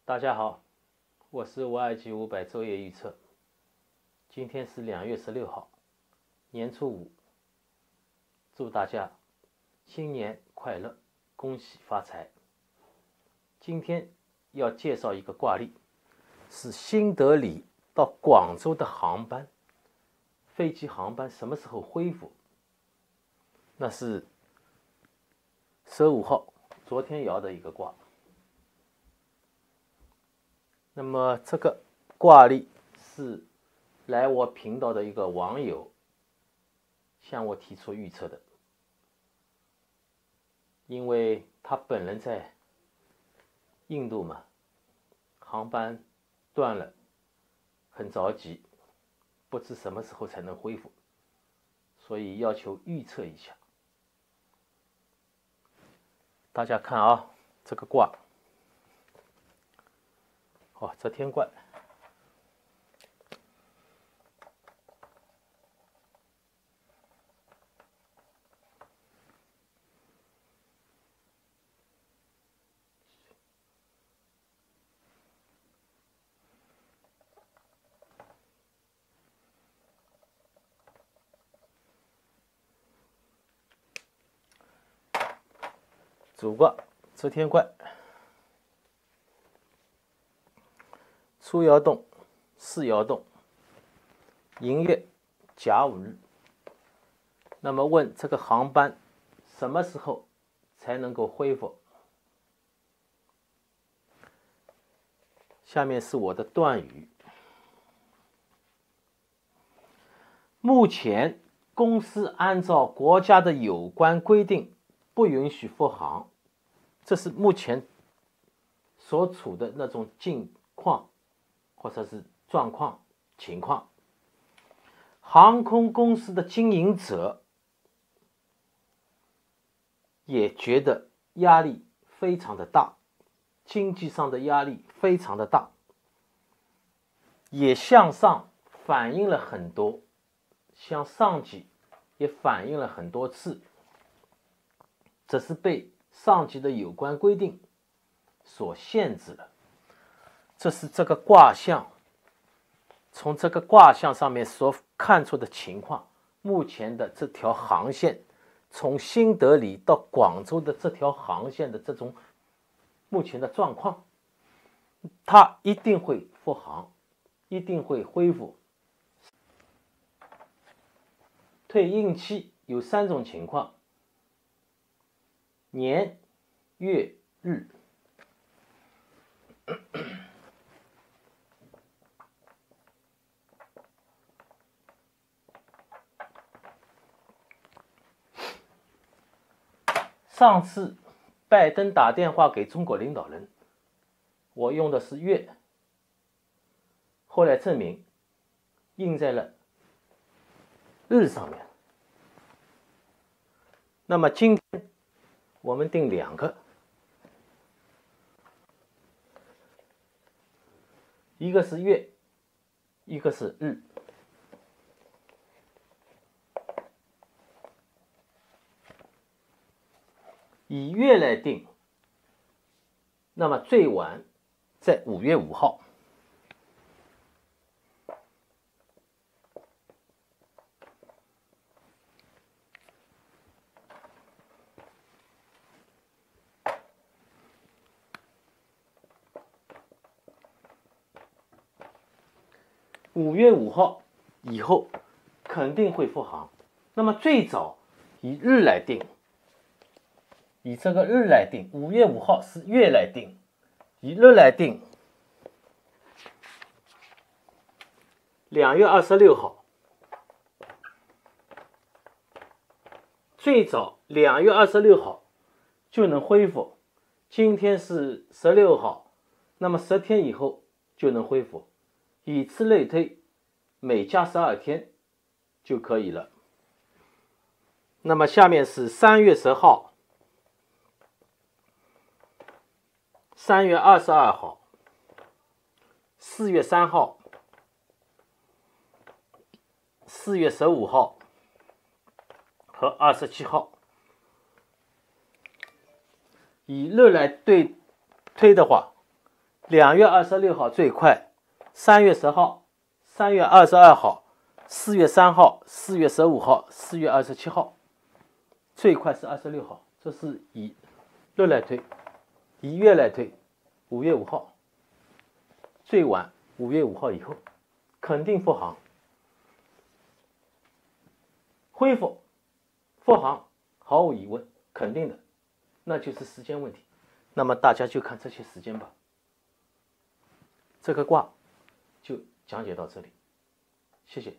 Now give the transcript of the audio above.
大家好，我是527-500周夜预测。今天是2月16号，年初五，祝大家新年快乐，恭喜发财。今天要介绍一个卦例，是新德里到广州的航班，飞机航班什么时候恢复？那是15号，昨天爻的一个卦。那么这个卦例是来我频道的一个网友向我提出预测的，因为他本人在印度嘛，航班断了，很着急，不知什么时候才能恢复，所以要求预测一下。大家看啊，这个卦，这天怪，主卦遮天怪，初爻动，次爻动，寅月甲午日。那么问这个航班什么时候才能够恢复？下面是我的断语。目前公司按照国家的有关规定不允许复航，这是目前所处的那种境况或者是状况情况。航空公司的经营者也觉得压力非常的大，经济上的压力非常的大，也向上反映了很多，向上级也反映了很多次，这是被上级的有关规定所限制了。这是这个卦象，从这个卦象上面所看出的情况，目前的这条航线，从新德里到广州的这条航线的这种目前的状况，它一定会复航，一定会恢复。退运期有3种情况：年、月、日。上次拜登打电话给中国领导人，我用的是月，后来证明印在了日上面。那么今天我们定2个，一个是月，一个是日。以月来定，那么最晚在5月5号。5月5号以后肯定会复航。那么最早以日来定，以这个日来定，5月5号是月来定，以日来定，2月26号，最早2月26号就能恢复。今天是16号，那么10天以后就能恢复，以此类推，每加12天就可以了。那么下面是3月10号、3月22号、4月3号、4月15号和27号。以日来推的话， 2月26号最快，3月10号、3月22号、4月3号、4月15号、4月27号，最快是26号。这是以日来推，以月来推，5月5号，最晚5月5号以后，肯定复航。恢复复航毫无疑问，肯定的，那就是时间问题。那么大家就看这些时间吧。这个卦就讲解到这里，谢谢。